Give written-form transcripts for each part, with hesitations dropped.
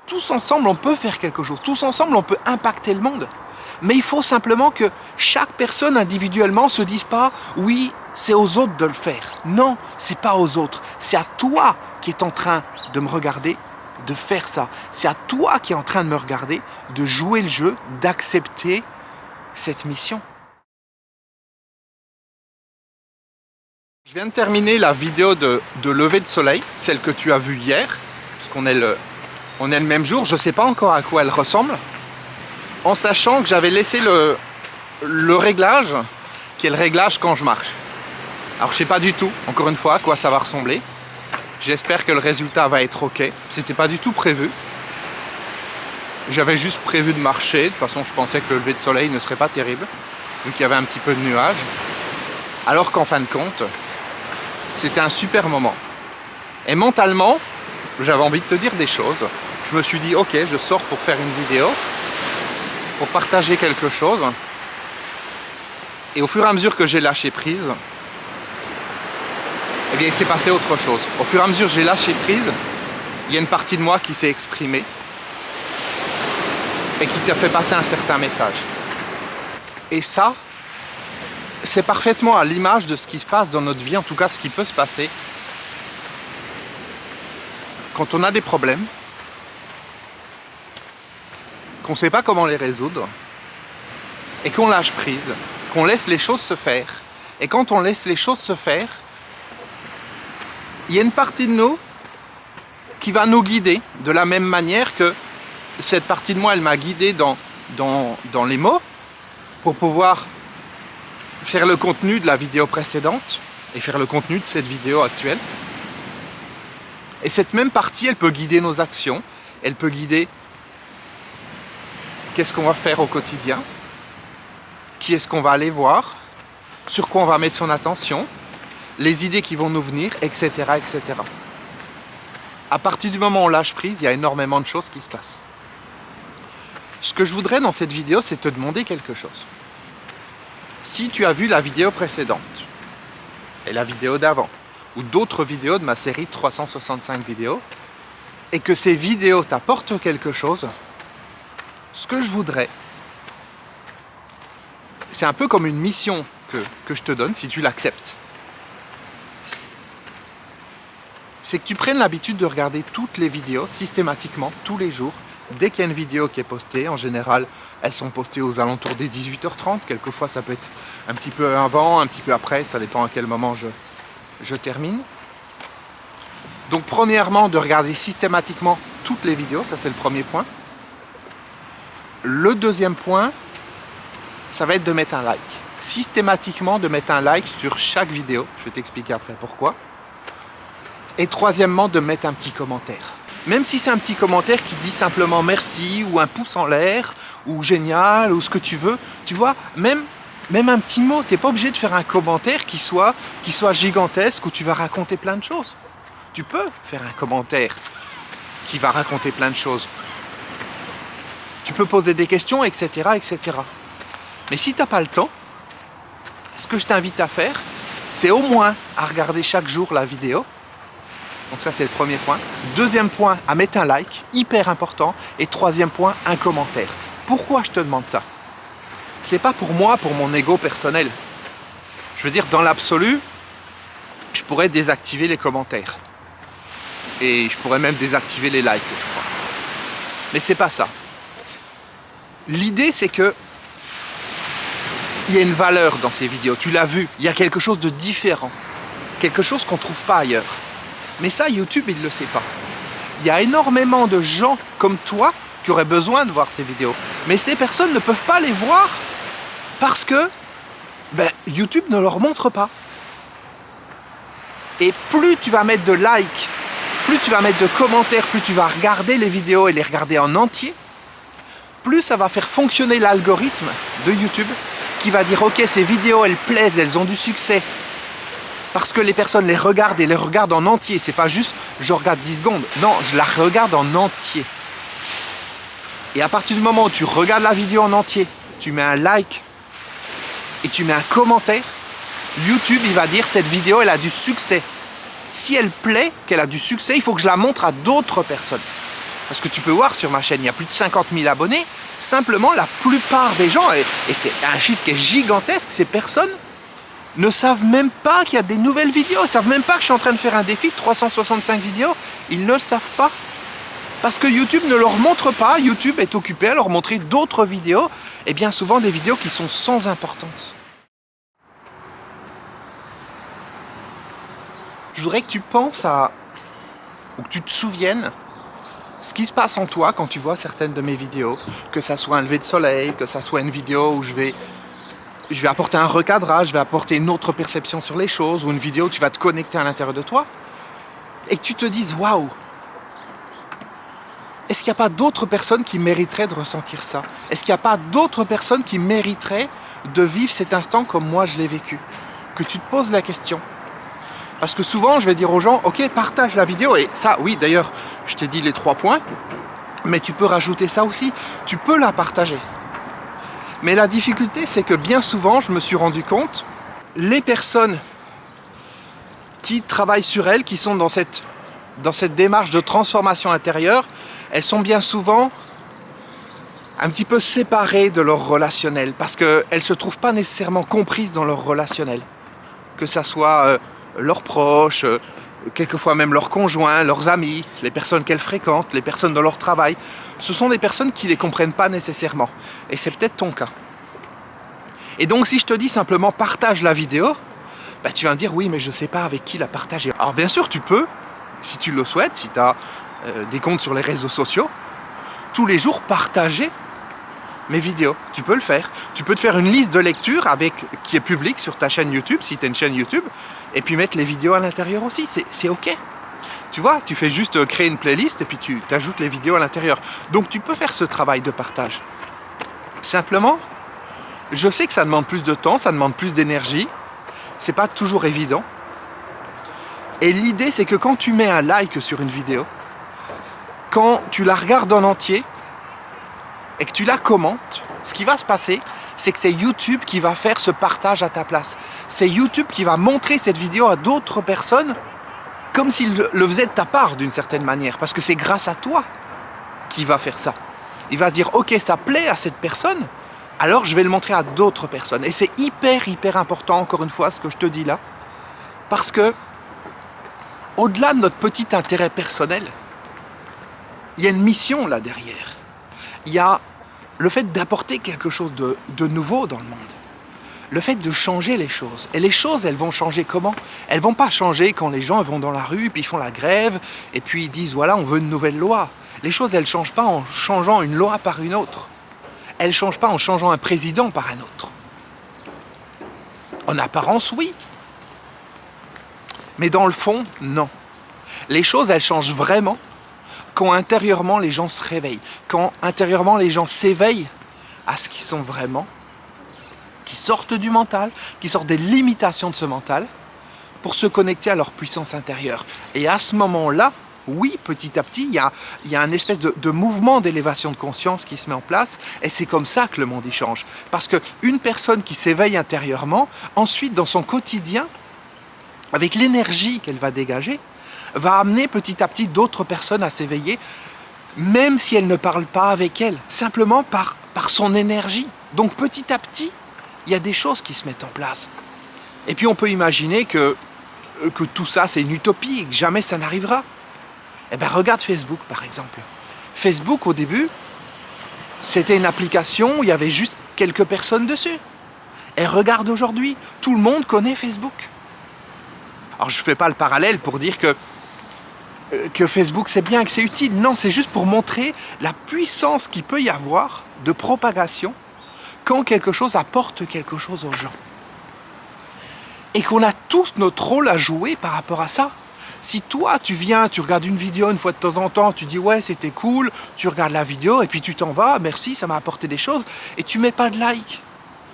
tous ensemble, on peut faire quelque chose. Tous ensemble, on peut impacter le monde. Mais il faut simplement que chaque personne individuellement se dise pas « oui, c'est aux autres de le faire ». Non, c'est pas aux autres. C'est à toi qui est en train de me regarder, de faire ça. C'est à toi qui est en train de me regarder, de jouer le jeu, d'accepter cette mission. Je viens de terminer la vidéo de lever de soleil, celle que tu as vue hier, parce qu'on est le même jour. Je ne sais pas encore à quoi elle ressemble, en sachant que j'avais laissé le réglage, qui est le réglage quand je marche. Alors je ne sais pas du tout, encore une fois, à quoi ça va ressembler. J'espère que le résultat va être ok. C'était pas du tout prévu. J'avais juste prévu de marcher. De toute façon, je pensais que le lever de soleil ne serait pas terrible, vu qu'il y avait un petit peu de nuages. Alors qu'en fin de compte, c'était un super moment. Et mentalement, j'avais envie de te dire des choses. Je me suis dit, ok, je sors pour faire une vidéo, pour partager quelque chose. Et au fur et à mesure que j'ai lâché prise, eh bien, il s'est passé autre chose. Au fur et à mesure que j'ai lâché prise, il y a une partie de moi qui s'est exprimée et qui t'a fait passer un certain message. Et ça, c'est parfaitement à l'image de ce qui se passe dans notre vie, en tout cas ce qui peut se passer quand on a des problèmes, qu'on ne sait pas comment les résoudre, et qu'on lâche prise, qu'on laisse les choses se faire. Et quand on laisse les choses se faire, il y a une partie de nous qui va nous guider de la même manière que cette partie de moi, elle m'a guidé dans les mots pour pouvoir faire le contenu de la vidéo précédente et faire le contenu de cette vidéo actuelle. Et cette même partie, elle peut guider nos actions, elle peut guider qu'est-ce qu'on va faire au quotidien, qui est-ce qu'on va aller voir, sur quoi on va mettre son attention, les idées qui vont nous venir, etc., etc. À partir du moment où on lâche prise, il y a énormément de choses qui se passent. Ce que je voudrais dans cette vidéo, c'est te demander quelque chose. Si tu as vu la vidéo précédente, et la vidéo d'avant, ou d'autres vidéos de ma série de 365 vidéos, et que ces vidéos t'apportent quelque chose, ce que je voudrais, c'est un peu comme une mission que je te donne, si tu l'acceptes. C'est que tu prennes l'habitude de regarder toutes les vidéos systématiquement, tous les jours. Dès qu'il y a une vidéo qui est postée, en général, elles sont postées aux alentours des 18h30. Quelquefois, ça peut être un petit peu avant, un petit peu après, ça dépend à quel moment je termine. Donc, premièrement, de regarder systématiquement toutes les vidéos, ça c'est le premier point. Le deuxième point, ça va être de mettre un like. Systématiquement, de mettre un like sur chaque vidéo. Je vais t'expliquer après pourquoi. Et troisièmement, de mettre un petit commentaire. Même si c'est un petit commentaire qui dit simplement merci, ou un pouce en l'air, ou génial, ou ce que tu veux, tu vois, même un petit mot, tu n'es pas obligé de faire un commentaire qui soit gigantesque, où tu vas raconter plein de choses. Tu peux faire un commentaire qui va raconter plein de choses. Tu peux poser des questions, etc., etc. Mais si tu n'as pas le temps, ce que je t'invite à faire, c'est au moins à regarder chaque jour la vidéo. Donc ça, c'est le premier point. Deuxième point, à mettre un like, hyper important. Et troisième point, un commentaire. Pourquoi je te demande ça? C'est pas pour moi, pour mon ego personnel. Je veux dire, dans l'absolu, je pourrais désactiver les commentaires. Et je pourrais même désactiver les likes, je crois. Mais c'est pas ça. L'idée, c'est que il y a une valeur dans ces vidéos. Tu l'as vu, il y a quelque chose de différent. Quelque chose qu'on ne trouve pas ailleurs. Mais ça, YouTube, il ne le sait pas. Il y a énormément de gens comme toi qui auraient besoin de voir ces vidéos. Mais ces personnes ne peuvent pas les voir parce que YouTube ne leur montre pas. Et plus tu vas mettre de likes, plus tu vas mettre de commentaires, plus tu vas regarder les vidéos et les regarder en entier, plus ça va faire fonctionner l'algorithme de YouTube qui va dire « Ok, ces vidéos, elles plaisent, elles ont du succès. » Parce que les personnes les regardent et les regardent en entier. C'est pas juste je regarde 10 secondes. Non, je la regarde en entier. Et à partir du moment où tu regardes la vidéo en entier, tu mets un like et tu mets un commentaire, YouTube il va dire cette vidéo elle a du succès. Si elle plaît, qu'elle a du succès, il faut que je la montre à d'autres personnes. Parce que tu peux voir sur ma chaîne, il y a plus de 50 000 abonnés. Simplement, la plupart des gens, et c'est un chiffre qui est gigantesque, ces personnes ne savent même pas qu'il y a des nouvelles vidéos. Ils ne savent même pas que je suis en train de faire un défi de 365 vidéos. Ils ne le savent pas. Parce que YouTube ne leur montre pas. YouTube est occupé à leur montrer d'autres vidéos. Et bien souvent des vidéos qui sont sans importance. Je voudrais que tu penses à... ou que tu te souviennes ce qui se passe en toi quand tu vois certaines de mes vidéos. Que ça soit un lever de soleil, que ça soit une vidéo où je vais apporter un recadrage, je vais apporter une autre perception sur les choses, ou une vidéo où tu vas te connecter à l'intérieur de toi, et que tu te dises, waouh, est-ce qu'il n'y a pas d'autres personnes qui mériteraient de ressentir ça? Est-ce qu'il n'y a pas d'autres personnes qui mériteraient de vivre cet instant comme moi je l'ai vécu? Que tu te poses la question. Parce que souvent, je vais dire aux gens, ok, partage la vidéo, et ça, oui, d'ailleurs, je t'ai dit les 3 points, mais tu peux rajouter ça aussi, tu peux la partager. Mais la difficulté, c'est que bien souvent, je me suis rendu compte, les personnes qui travaillent sur elles, qui sont dans cette démarche de transformation intérieure, elles sont bien souvent un petit peu séparées de leur relationnel, parce qu'elles ne se trouvent pas nécessairement comprises dans leur relationnel. Que ça soit leurs proches, quelquefois même leurs conjoints, leurs amis, les personnes qu'elles fréquentent, les personnes dans leur travail. Ce sont des personnes qui ne les comprennent pas nécessairement. Et c'est peut-être ton cas. Et donc si je te dis simplement partage la vidéo, bah, tu vas me dire oui mais je ne sais pas avec qui la partager. Alors bien sûr tu peux, si tu le souhaites, si tu as des comptes sur les réseaux sociaux, tous les jours partager mes vidéos. Tu peux le faire. Tu peux te faire une liste de lecture qui est publique sur ta chaîne YouTube, si tu as une chaîne YouTube, et puis mettre les vidéos à l'intérieur aussi. C'est ok. Tu vois, tu fais juste créer une playlist et puis tu ajoutes les vidéos à l'intérieur. Donc tu peux faire ce travail de partage. Simplement, je sais que ça demande plus de temps, ça demande plus d'énergie. C'est pas toujours évident. Et l'idée, c'est que quand tu mets un like sur une vidéo, quand tu la regardes en entier et que tu la commentes, ce qui va se passer, c'est que c'est YouTube qui va faire ce partage à ta place. C'est YouTube qui va montrer cette vidéo à d'autres personnes comme s'il le faisait de ta part d'une certaine manière, parce que c'est grâce à toi qu'il va faire ça. Il va se dire, ok, ça plaît à cette personne, alors je vais le montrer à d'autres personnes. Et c'est hyper important, encore une fois, ce que je te dis là, parce que au-delà de notre petit intérêt personnel, il y a une mission là derrière. Il y a le fait d'apporter quelque chose de nouveau dans le monde. Le fait de changer les choses. Et les choses, elles vont changer comment? Elles vont pas changer quand les gens vont dans la rue, puis ils font la grève, et puis ils disent, voilà, on veut une nouvelle loi. Les choses, elles ne changent pas en changeant une loi par une autre. Elles ne changent pas en changeant un président par un autre. En apparence, oui. Mais dans le fond, non. Les choses, elles changent vraiment quand intérieurement les gens se réveillent, quand intérieurement les gens s'éveillent à ce qu'ils sont vraiment, qui sortent du mental, qui sortent des limitations de ce mental, pour se connecter à leur puissance intérieure. Et à ce moment-là, oui, petit à petit, il y a un espèce de mouvement d'élévation de conscience qui se met en place, et c'est comme ça que le monde y change. Parce qu'une personne qui s'éveille intérieurement, ensuite dans son quotidien, avec l'énergie qu'elle va dégager, va amener petit à petit d'autres personnes à s'éveiller, même si elle ne parle pas avec elle, simplement par son énergie. Donc petit à petit, il y a des choses qui se mettent en place. Et puis on peut imaginer que tout ça c'est une utopie, et que jamais ça n'arrivera. Eh bien regarde Facebook par exemple. Facebook au début, c'était une application où il y avait juste quelques personnes dessus. Et regarde aujourd'hui, tout le monde connaît Facebook. Alors je ne fais pas le parallèle pour dire que Facebook c'est bien, que c'est utile. Non, c'est juste pour montrer la puissance qu'il peut y avoir de propagation quand quelque chose apporte quelque chose aux gens. Et qu'on a tous notre rôle à jouer par rapport à ça. Si toi tu viens, tu regardes une vidéo une fois de temps en temps, tu dis ouais c'était cool, tu regardes la vidéo et puis tu t'en vas, merci, ça m'a apporté des choses, et tu mets pas de like,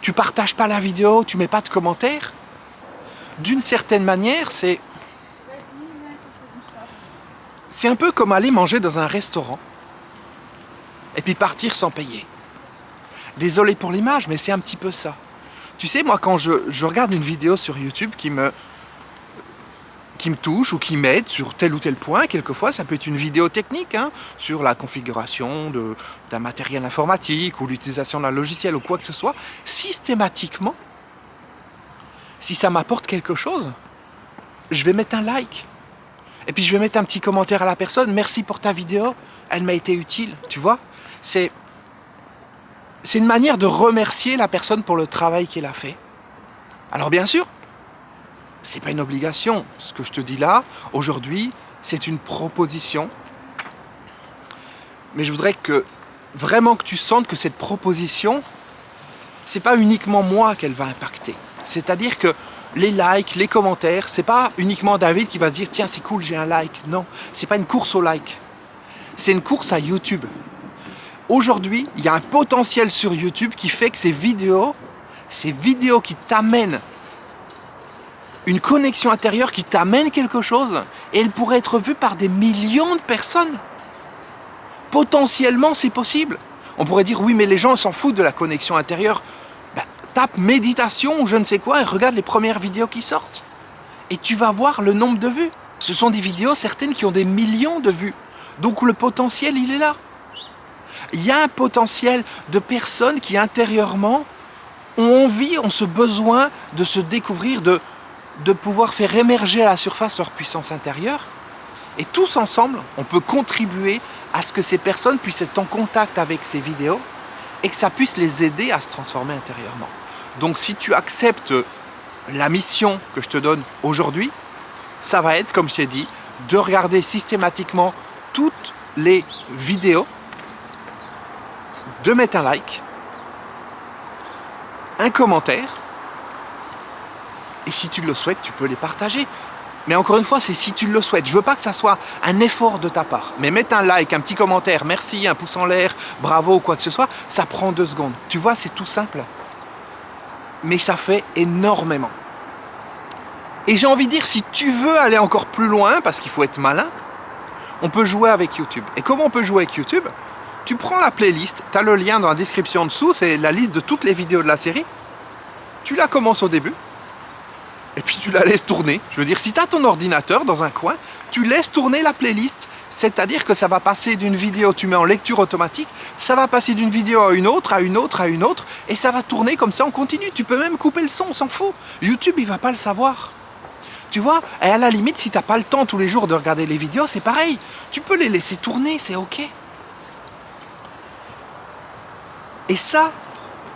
tu partages pas la vidéo, tu mets pas de commentaires, d'une certaine manière c'est un peu comme aller manger dans un restaurant et puis partir sans payer. Désolé pour l'image, mais c'est un petit peu ça. Tu sais, moi, quand je regarde une vidéo sur YouTube qui me qui me touche ou qui m'aide sur tel ou tel point. Quelquefois, ça peut être une vidéo technique hein, sur la configuration d'un matériel informatique ou l'utilisation d'un logiciel ou quoi que ce soit. Systématiquement, si ça m'apporte quelque chose, je vais mettre un like. Et puis je vais mettre un petit commentaire à la personne. Merci pour ta vidéo, elle m'a été utile. Tu vois, c'est une manière de remercier la personne pour le travail qu'elle a fait. Alors bien sûr, c'est pas une obligation. Ce que je te dis là, aujourd'hui, c'est une proposition. Mais je voudrais vraiment que tu sentes que cette proposition, c'est pas uniquement moi qu'elle va impacter. C'est-à-dire que les likes, les commentaires, c'est pas uniquement David qui va se dire tiens c'est cool j'ai un like. Non, c'est pas une course au like. C'est une course à YouTube. Aujourd'hui, il y a un potentiel sur YouTube qui fait que ces vidéos qui t'amènent une connexion intérieure, qui t'amène quelque chose, et elle pourrait être vue par des millions de personnes. Potentiellement, c'est possible. On pourrait dire, oui, mais les gens s'en foutent de la connexion intérieure. Ben, tape méditation ou je ne sais quoi et regarde les premières vidéos qui sortent. Et tu vas voir le nombre de vues. Ce sont des vidéos, certaines, qui ont des millions de vues. Donc le potentiel, il est là. Il y a un potentiel de personnes qui, intérieurement, ont envie, ont ce besoin de se découvrir, de pouvoir faire émerger à la surface leur puissance intérieure. Et tous ensemble, on peut contribuer à ce que ces personnes puissent être en contact avec ces vidéos et que ça puisse les aider à se transformer intérieurement. Donc si tu acceptes la mission que je te donne aujourd'hui, ça va être, comme je t'ai dit, de regarder systématiquement toutes les vidéos, de mettre un like, un commentaire, et si tu le souhaites, tu peux les partager. Mais encore une fois, c'est si tu le souhaites. Je ne veux pas que ça soit un effort de ta part. Mais mettre un like, un petit commentaire, merci, un pouce en l'air, bravo, quoi que ce soit, ça prend 2 secondes. Tu vois, c'est tout simple. Mais ça fait énormément. Et j'ai envie de dire, si tu veux aller encore plus loin, parce qu'il faut être malin, on peut jouer avec YouTube. Et comment on peut jouer avec YouTube? Tu prends la playlist, tu as le lien dans la description en dessous, c'est la liste de toutes les vidéos de la série. Tu la commences au début. Et puis tu la laisses tourner. Je veux dire, si tu as ton ordinateur dans un coin, tu laisses tourner la playlist. C'est-à-dire que ça va passer d'une vidéo, tu mets en lecture automatique, ça va passer d'une vidéo à une autre, à une autre, à une autre, et ça va tourner comme ça en continu. Tu peux même couper le son, on s'en fout. YouTube, il ne va pas le savoir. Tu vois, et à la limite, si tu n'as pas le temps tous les jours de regarder les vidéos, c'est pareil. Tu peux les laisser tourner, c'est OK. Et ça,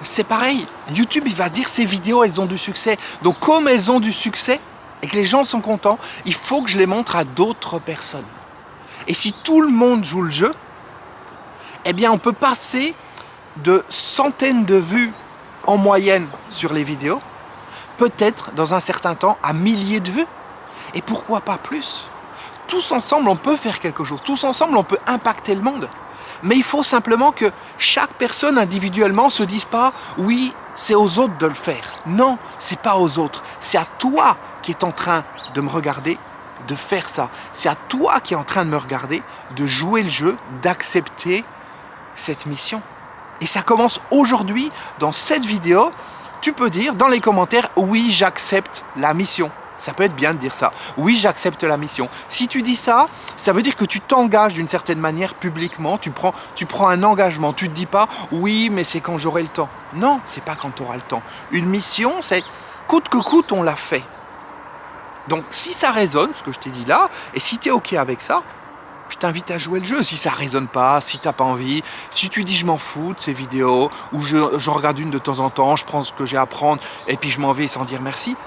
c'est pareil, YouTube il va dire ces vidéos elles ont du succès. Donc comme elles ont du succès et que les gens sont contents, il faut que je les montre à d'autres personnes. Et si tout le monde joue le jeu, eh bien on peut passer de centaines de vues en moyenne sur les vidéos, peut-être dans un certain temps à milliers de vues. Et pourquoi pas plus? Tous ensemble on peut faire quelque chose, tous ensemble on peut impacter le monde. Mais il faut simplement que chaque personne individuellement se dise pas « oui, c'est aux autres de le faire ». Non, c'est pas aux autres. C'est à toi qui es en train de me regarder, de faire ça. C'est à toi qui es en train de me regarder, de jouer le jeu, d'accepter cette mission. Et ça commence aujourd'hui, dans cette vidéo. Tu peux dire dans les commentaires « oui, j'accepte la mission ». Ça peut être bien de dire ça. Oui, j'accepte la mission. Si tu dis ça, ça veut dire que tu t'engages d'une certaine manière publiquement. Tu prends un engagement. Tu ne te dis pas « oui, mais c'est quand j'aurai le temps ». Non, c'est pas quand tu auras le temps. Une mission, c'est coûte que coûte, on l'a fait. Donc, si ça résonne, ce que je t'ai dit là, et si tu es OK avec ça, je t'invite à jouer le jeu. Si ça ne résonne pas, si tu n'as pas envie, si tu dis « je m'en fous de ces vidéos » ou « j'en regarde une de temps en temps, je prends ce que j'ai à prendre et puis je m'en vais sans dire merci »,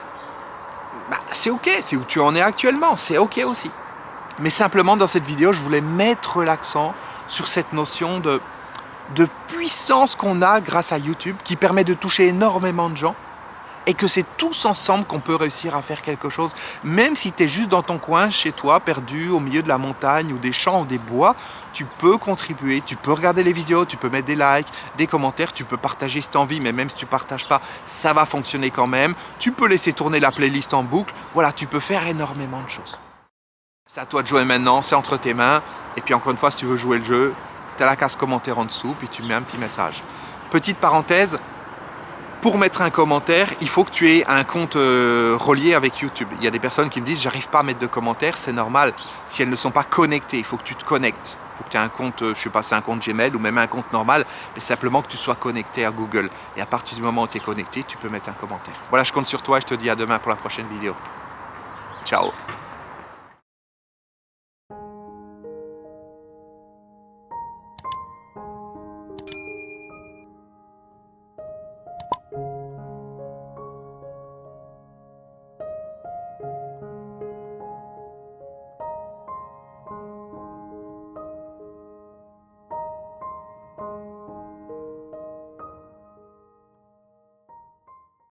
bah, c'est OK, c'est où tu en es actuellement, c'est OK aussi. Mais simplement dans cette vidéo, je voulais mettre l'accent sur cette notion de puissance qu'on a grâce à YouTube, qui permet de toucher énormément de gens, et que c'est tous ensemble qu'on peut réussir à faire quelque chose, même si tu es juste dans ton coin, chez toi, perdu au milieu de la montagne ou des champs ou des bois, tu peux contribuer, tu peux regarder les vidéos, tu peux mettre des likes, des commentaires, tu peux partager si tu as envie, mais même si tu ne partages pas, ça va fonctionner quand même. Tu peux laisser tourner la playlist en boucle, voilà, tu peux faire énormément de choses. C'est à toi de jouer maintenant, c'est entre tes mains, et puis encore une fois, si tu veux jouer le jeu, tu as la case commentaire en dessous, puis tu mets un petit message. Petite parenthèse, Pour mettre un commentaire, il faut que tu aies un compte relié avec YouTube. Il y a des personnes qui me disent j'arrive pas à mettre de commentaires, c'est normal. Si elles ne sont pas connectées, il faut que tu te connectes. Il faut que tu aies un compte, je sais pas, c'est un compte Gmail ou même un compte normal, mais simplement que tu sois connecté à Google. Et à partir du moment où tu es connecté, tu peux mettre un commentaire. Voilà, je compte sur toi et je te dis à demain pour la prochaine vidéo. Ciao.